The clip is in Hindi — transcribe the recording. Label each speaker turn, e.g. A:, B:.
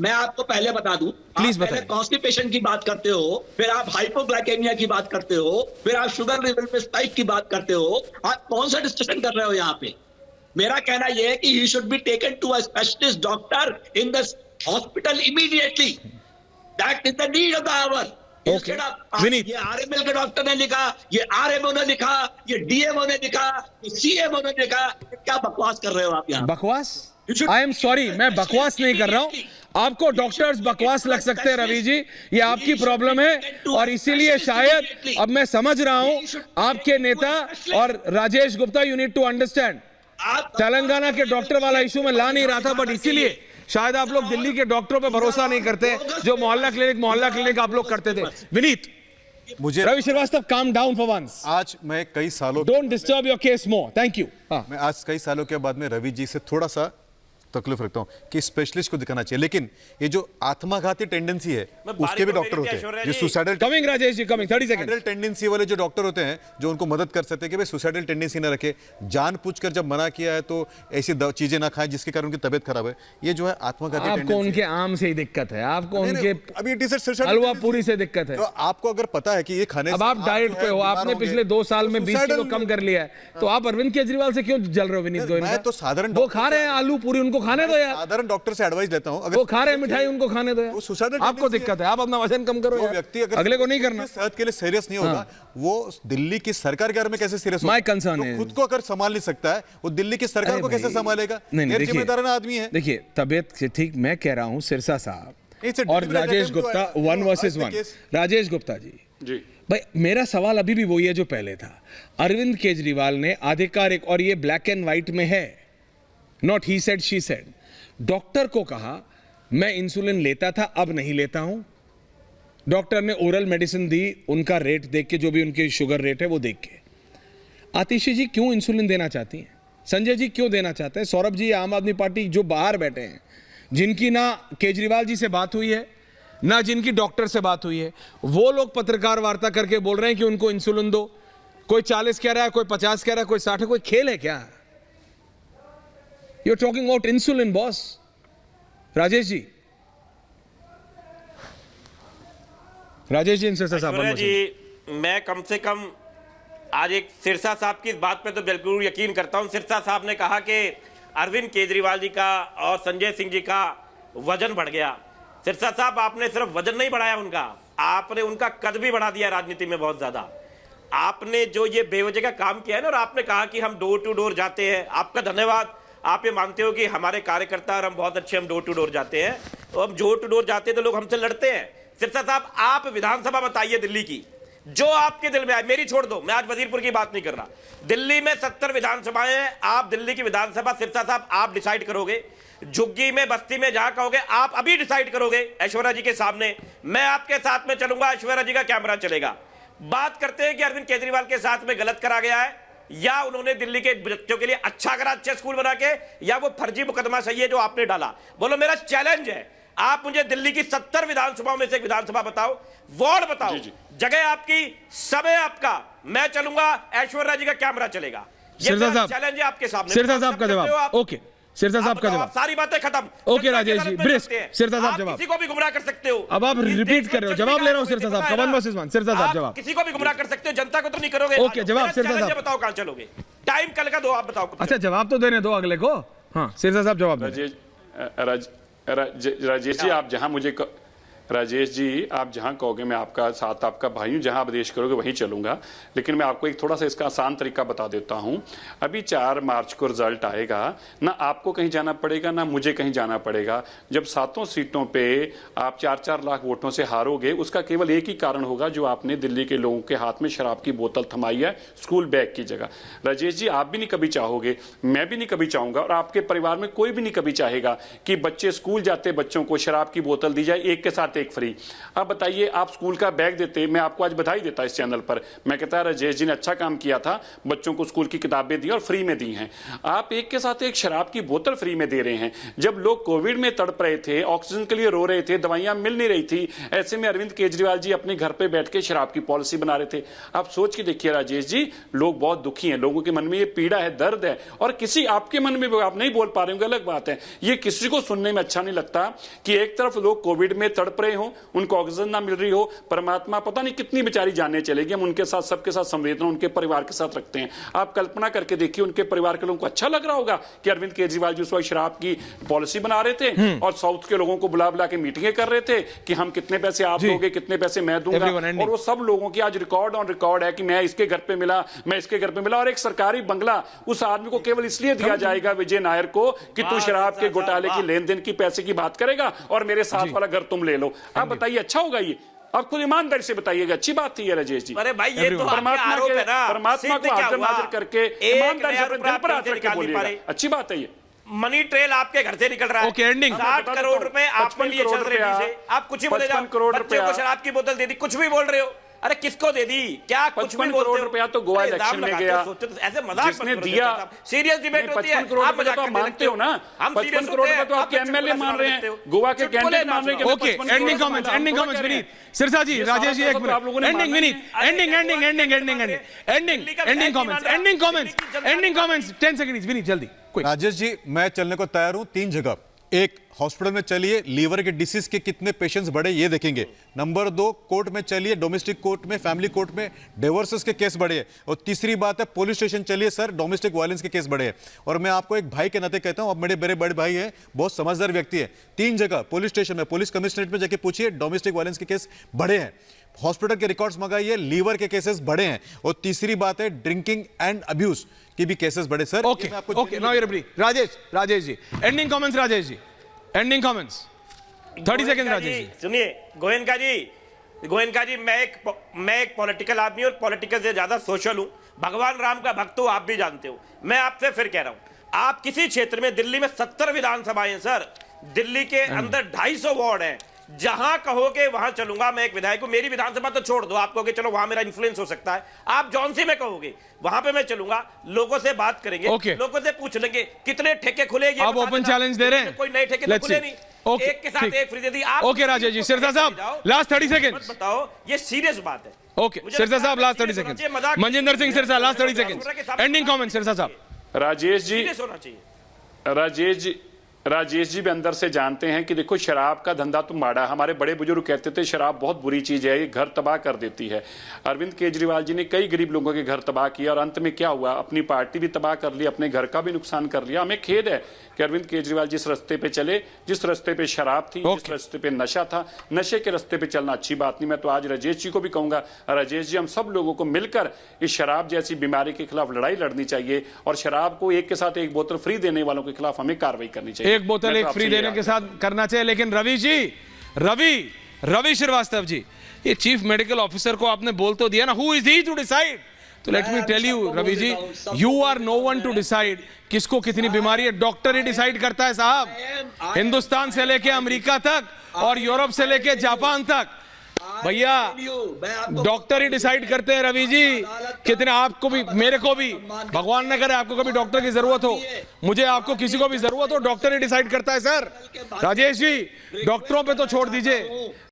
A: मैं आपको पहले बता दूं,
B: प्लीज
A: आप पहले कॉन्स्टिपेशन की बात करते हो, फिर आप हाइपोग्लाइकेमिया की बात करते हो, फिर आप शुगर लेवल पे स्पाइक की बात करते हो। आप कौन सा डिस्कशन कर रहे हो यहाँ पे? मेरा कहना यह है कि he should be taken to a specialist doctor in the hospital immediately. That is the need of the hour.
B: Okay. Vineet,
A: ये आरएमएल के डॉक्टर ने लिखा, ये आरएमओ ने लिखा, ये डीएमओ ने लिखा, ये सीएमओ ने लिखा। क्या बकवास कर रहे हो आप यहाँ?
B: बकवास? आई एम सॉरी, मैं बकवास नहीं कर रहा हूं। आपको डॉक्टर्स बकवास लग सकते हैं रवि जी, ये आपकी प्रॉब्लम है और इसीलिए शायद अब मैं समझ रहा हूं आपके नेता और Rajesh Gupta, you need to understand, Telangana के डॉक्टर वाला इशू में ला नहीं रहा था, बट इसीलिए शायद आप लोग दिल्ली के डॉक्टरों पे भरोसा नहीं करते जो मोहल्ला क्लिनिक आप लोग करते थे। विनीत,
C: मुझे
B: Ravi Srivastava, calm down for once.
C: आज मैं कई सालों
B: don't disturb your case more. Thank you.
C: मैं आज कई सालों के बाद में रवि जी से थोड़ा सा तकलीफ रखता हूं कि स्पेशलिस्ट को दिखाना चाहिए, लेकिन ये जो आत्मघाती टेंडेंसी है उसके भी डॉक्टर होते हैं, जो suicidal
B: coming Rajesh ji, coming 30 second.
C: Tendency वाले जो डॉक्टर होते हैं जो उनको मदद कर सकते हैं कि भाई सुसाइडल टेंडेंसी ना रखे, जानबूझकर जब मना किया है तो ऐसी चीजें ना खाएं जिसके कारण उनकी तबीयत खराब है। ये जो है आत्मघाती
B: आपको
C: टेंडेंसी
B: उनके आम से ही दिक्कत है, आपको उनके
C: अभी इट इज सुसाइडल
B: हलवा पूरी से दिक्कत है।
C: तो आपको अगर पता है कि ये खाने
B: अब आप डाइट पे हो, आपने पिछले 2 साल में 20 किलो कम कर लिया है, तो आप अरविंद केजरीवाल से क्यों जल रहे हो? विनीत गोयल,
C: मैं तो साधारण
B: वो खा रहे हैं आलू पूरी, उनको खाने दो यार।
C: डॉक्टर से एडवाइस देता हूं, अगर
B: वो खा रहे हैं मिठाई, उनको खाने दो यार।
C: सुसाइडल
B: आपको दिक्कत है, आप अपना वजन कम करो यार।
C: व्यक्ति अगर
B: अगले को नहीं करना।
C: सेहत के लिए सीरियस नहीं होगा, वो दिल्ली की सरकार के बारे में कैसे सीरियस होगा?
B: माय कंसर्न है,
C: खुद को अगर संभाल नहीं सकता है, वो दिल्ली की सरकार को कैसे संभालेगा?
B: नहीं,
C: जिम्मेदार आदमी है।
B: देखिए, तबीयत से ठीक, मैं कह रहा हूं सिरसा साहब और राजेश गुप्ता 1 वर्सेस 1। राजेश गुप्ता जी, भाई मेरा सवाल अभी भी वही है जो पहले था। अरविंद केजरीवाल ने आधिकारिक, और ये ब्लैक एंड व्हाइट में है, not he said she said, doctor को कहा मैं इंसुलिन लेता था, अब नहीं लेता हूं। डॉक्टर ने ओरल मेडिसिन दी, उनका रेट देख के, जो भी उनकी शुगर रेट है वो देख के। आतिशी जी क्यों इंसुलिन देना चाहती हैं? संजय जी क्यों देना चाहते हैं? सौरभ जी, आम आदमी पार्टी जो बाहर बैठे हैं, जिनकी ना केजरीवाल जी से बात हुई है ना जिनकी डॉक्टर से बात हुई है, वो लोग पत्रकार वार्ता करके बोल रहे हैं कि उनको इंसुलिन दो। कोई 40 कह रहा है, कोई 50 कह रहा है, कोई 60 है। कोई खेल है क्या? You are talking about insulin boss. Rajesh ji, Sirsa sahab
D: ji, मैं कम से कम आज एक सिरसा साहब की इस बात पे तो बिल्कुल यकीन करता हूं। सिरसा साहब ने कहा कि अरविंद केजरीवाल जी का और संजय सिंह जी का वजन बढ़ गया। सिरसा साहब, आपने सिर्फ वजन नहीं बढ़ाया उनका, आपने उनका कद भी बढ़ा दिया राजनीति में बहुत ज्यादा। आपने जो ये बेवजह का काम किया है ना, और आपने कहा कि हम डोर टू डोर जाते हैं, आपका धन्यवाद। आप ये मानते हो कि हमारे कार्यकर्ता और हम बहुत अच्छे, हम डोर टू डोर जाते हैं, तो हम डोर टू डोर जाते हैं तो लोग हमसे लड़ते हैं। सिरसा साहब, आप विधानसभा बताइए दिल्ली की, जो आपके दिल में आए। मेरी छोड़ दो, मैं आज वजीरपुर की बात नहीं कर रहा। दिल्ली में 70 विधानसभाएं हैं, आप दिल्ली की विधानसभा सिरसा साहब आप डिसाइड करोगे। झुग्गी में, बस्ती में, जहां कहोगे आप अभी डिसाइड करोगे ऐश्वर्या जी के सामने। मैं आपके साथ में चलूंगा, ऐश्वर्या जी का कैमरा चलेगा। बात करते हैं कि अरविंद केजरीवाल के साथ में गलत करा गया है, या उन्होंने दिल्ली के बच्चों के लिए अच्छा करा, अच्छे स्कूल बना के, या वो फर्जी मुकदमा सही है जो आपने डाला। बोलो, मेरा चैलेंज है, आप मुझे दिल्ली की 70 विधानसभाओं में से एक विधानसभा बताओ, वार्ड बताओ, जगह आपकी, समय आपका, मैं चलूंगा, ऐश्वर्या जी का कैमरा चलेगा। ये चैलेंज है आपके सामने।
B: सिरसा साहब का जवाब। ओके, सिरसा साहब का जवाब।
D: सारी बातें खत्म।
B: Okay Rajesh ji, brisk. सिरसा साहब जवाब।
D: किसी को भी गुमराह कर सकते हो।
B: अब आप रिपीट कर रहे हो, जवाब ले रहा हूं सिरसा साहब का। 1 वर्सेस 1। सिरसा साहब जवाब।
D: किसी को भी गुमराह कर सकते हो, जनता को तो नहीं करोगे।
B: ओके, जवाब सिरसा साहब।
D: बताओ कहां चलोगे? टाइम कल का दो, आप बताओ।
B: अच्छा, जवाब तो देने दो अगले को। हाँ, सिरसा साहब जवाब।
E: राजेश जी, आप जहां मुझे राजेश जी, आप जहां कहोगे मैं आपका साथ, आपका भाई हूं, जहां आदेश करोगे वहीं चलूंगा। लेकिन मैं आपको एक थोड़ा सा इसका आसान तरीका बता देता हूं। अभी 4 मार्च को रिजल्ट आएगा, ना आपको कहीं जाना पड़ेगा ना मुझे कहीं जाना पड़ेगा। जब 7 सीटों पे आप 4-4 लाख वोटों से हारोगे, उसका केवल एक ही कारण होगा, जो आपने दिल्ली के लोगों के हाथ में शराब की बोतल थमाई है स्कूल बैग की जगह। राजेश जी, आप भी नहीं कभी चाहोगे, मैं भी नहीं कभी चाहूंगा, और आपके परिवार में कोई भी नहीं कभी चाहेगा कि बच्चे स्कूल जाते बच्चों को शराब की बोतल दी जाए, एक के साथ एक फ्री। अब बताइए, आप स्कूल का बैग देते, मैं आपको आज बधाई देता इस चैनल पर, मैं कहता राजेश जी ने अच्छा काम किया था, बच्चों को स्कूल की किताबें दी और फ्री में दी हैं। आप एक के साथ एक शराब की बोतल फ्री में दे रहे हैं। जब लोग कोविड में तड़प रहे थे, ऑक्सीजन के लिए रो रहे थे, दवाइयां मिल नहीं रही थी, ऐसे में अरविंद केजरीवाल जी अपने घर पे बैठ के शराब की पॉलिसी बना रहे थे। आप सोच के देखिए राजेश जी, लोग बहुत दुखी हैं, लोगों के मन में ये पीड़ा है, दर्द है, और किसी आपके मन में आप नहीं बोल पा रहे होंगे, अलग बात है। ये किसी को सुनने में अच्छा नहीं लगता कि एक तरफ लोग कोविड में तड़प रहे हो, उनको ऑक्सीजन ना मिल रही हो, परमात्मा पता नहीं कितनी बेचारी जाने चलेगी, हम उनके साथ, सबके साथ संवेदना उनके परिवार के साथ रखते हैं। आप कल्पना करके देखिए, उनके परिवार के लोगों को अच्छा लग रहा होगा कि अरविंद केजरीवाल जी उस वक्त शराब की पॉलिसी बना रहे थे और साउथ के लोगों को बुला बुला के मीटिंगें कर रहे थे कि हम कितने पैसे आप दोगे, कितने पैसे मैं दूंगा, और वो सब लोगों की आज रिकॉर्ड ऑन रिकॉर्ड है कि मैं इसके घर पे मिला, मैं इसके घर पे मिला, और एक सरकारी बंगला उस आदमी को केवल इसलिए दिया जाएगा, विजय नायर को, कि तू शराब के घोटाले की, लेन देन की, पैसे की बात करेगा और मेरे साथ वाला घर तुम ले लो। आप बताइए, अच्छा होगा ये? आप खुद ईमानदारी से बताइएगा, अच्छी बात थी ये राजेश जी।
D: अरे भाई, ये तो
E: परमात्मा
D: आरोप है ना,
E: परमात्मा को हाजिर नाजिर करके ईमानदारी से अपने दिल पर हाथ रख के बोलिएगा, अच्छी बात है ये।
D: मनी ट्रेल आपके घर से निकल रहा है।
B: Okay, ending.
D: 60 करोड़ रुपए आपके लिए चल रहे हैं, आप कुछ ही बोले जाओ,
E: 55 करोड़
D: बच्चों को शराब की बोतल दे दी, कुछ भी बोल रहे हो। अरे किसको दे दी, क्या कुछ भी
E: 55
D: बोलते
E: करोड़
D: हो?
E: रुपया तो गोवा इलेक्शन में गया,
D: ऐसे मजाक
E: जिसने दिया,
D: सीरियस डिबेट होती है,
E: 55 करोड़
D: आप
E: रुपया
D: मजाक
E: तो आप
D: करने
E: मानते
D: लगते
E: हो ना,
D: हम
E: 55 करोड़ रुपया तो आपके एमएलए मान रहे हैं, गोवा के कैंडिडेट मान रहे हैं।
B: Okay, ending comments, ending comments Vineet Sirsa ji, Rajesh ji, एक minute, ending Vineet, ending ending ending ending ending ending comments, ending comments, ending comments, 10 seconds Vineet, जल्दी।
C: राजेश जी, मैं चलने को तैयार हूं 3 जगह। एक, हॉस्पिटल में चलिए, लीवर के डिसीज के कितने पेशेंट्स बढ़े ये देखेंगे। नंबर 2, कोर्ट में चलिए, डोमेस्टिक कोर्ट में, फैमिली कोर्ट में डिवोर्सेस के केस बढ़े। और तीसरी बात है, पुलिस स्टेशन चलिए सर, डोमेस्टिक वायलेंस के केस बढ़े। और मैं आपको एक भाई के नाते कहता हूं, आप मेरे बड़े भाई हैं, बहुत समझदार व्यक्ति है, 3 जगह पुलिस स्टेशन में, पुलिस कमिश्नरेट में जाके पूछिए, डोमेस्टिक वायलेंस के केस बढ़े हैं। हॉस्पिटल के रिकॉर्ड्स मंगाइए, लीवर के केसेस बढ़े हैं। और तीसरी बात है, ड्रिंकिंग एंड अब्यूज की भी केसेस बढ़े sir.
B: Okay okay, now you are Rajesh ji, ending comments, Rajesh ji, ending comments, 30 second Rajesh ji.
D: सुनिए गोयनका जी, मैं एक पॉलिटिकल आदमी और पॉलिटिकल से ज्यादा सोशल हूं। भगवान राम का भक्त हो, आप भी जानते हो। मैं आपसे फिर कह रहा हूं, आप किसी क्षेत्र में, दिल्ली में 70 विधानसभाएं सर, दिल्ली के अंदर 250 वार्ड हैं, जहां कहोगे वहां चलूंगा। मैं एक विधायक हूं, मेरी विधानसभा तो छोड़ दो, आप कहोगे चलो वहां मेरा इन्फ्लुएंस हो सकता है, आप जौन सी में कहोगे वहां पे मैं चलूंगा, लोगों से बात करेंगे, लोगों से पूछ लेंगे कितने ठेके खुले।
B: आप ओपन चैलेंज दे रहे हैं,
D: कोई नए ठेके तो खुले नहीं, एक के साथ एक फ्री दे दी आप।
B: ओके राजेश जी, सिरसा साहब लास्ट 30 सेकंड्स
D: बताओ, ये सीरियस बात है।
B: ओके सिरसा साहब, last 30 seconds, Manjinder Singh Sirsa, last 30 seconds, ending comment Sirsa साहब।
E: राजेश जी,
D: सीरियस होना चाहिए।
E: राजेश जी भी अंदर से जानते हैं कि देखो, शराब का धंधा तो माड़ा, हमारे बड़े बुजुर्ग कहते थे शराब बहुत बुरी चीज है, ये घर तबाह कर देती है। अरविंद केजरीवाल जी ने कई गरीब लोगों के घर तबाह किया और अंत में क्या हुआ, अपनी पार्टी भी तबाह कर ली, अपने घर का भी नुकसान कर लिया। हमें खेद है कि अरविंद केजरीवाल जिस रास्ते पे चले, जिस रास्ते पे शराब थी, जिस रास्ते पे नशा था, नशे के रास्ते पे चलना अच्छी बात नहीं। मैं तो आज राजेश जी को भी कहूंगा, राजेश जी, हम सब लोगों को मिलकर इस शराब जैसी बीमारी के खिलाफ लड़ाई लड़नी चाहिए और शराब को एक के साथ एक बोतल फ्री देने वालों के खिलाफ हमें कार्रवाई करनी चाहिए।
B: एक बोतल एक फ्री देने के साथ करना चाहिए। लेकिन रवि जी, रवि श्रीवास्तव जी, ये चीफ मेडिकल ऑफिसर को आपने बोल तो दिया ना, who is he to decide? तो let me tell you Ravi ji, you are no one to decide किसको कितनी बीमारी है, डॉक्टर ही डिसाइड करता है साहब। हिंदुस्तान से लेके अमेरिका तक और यूरोप से लेके जापान तक, भैया डॉक्टर ही डिसाइड करते हैं। रवि जी, कितने, आपको भी, मेरे को भी, भगवान न करे आपको कभी डॉक्टर की जरूरत हो, मुझे, आपको, किसी को भी जरूरत हो, डॉक्टर ही डिसाइड करता है सर। राजेश जी, डॉक्टरों पे तो छोड़ दीजिए।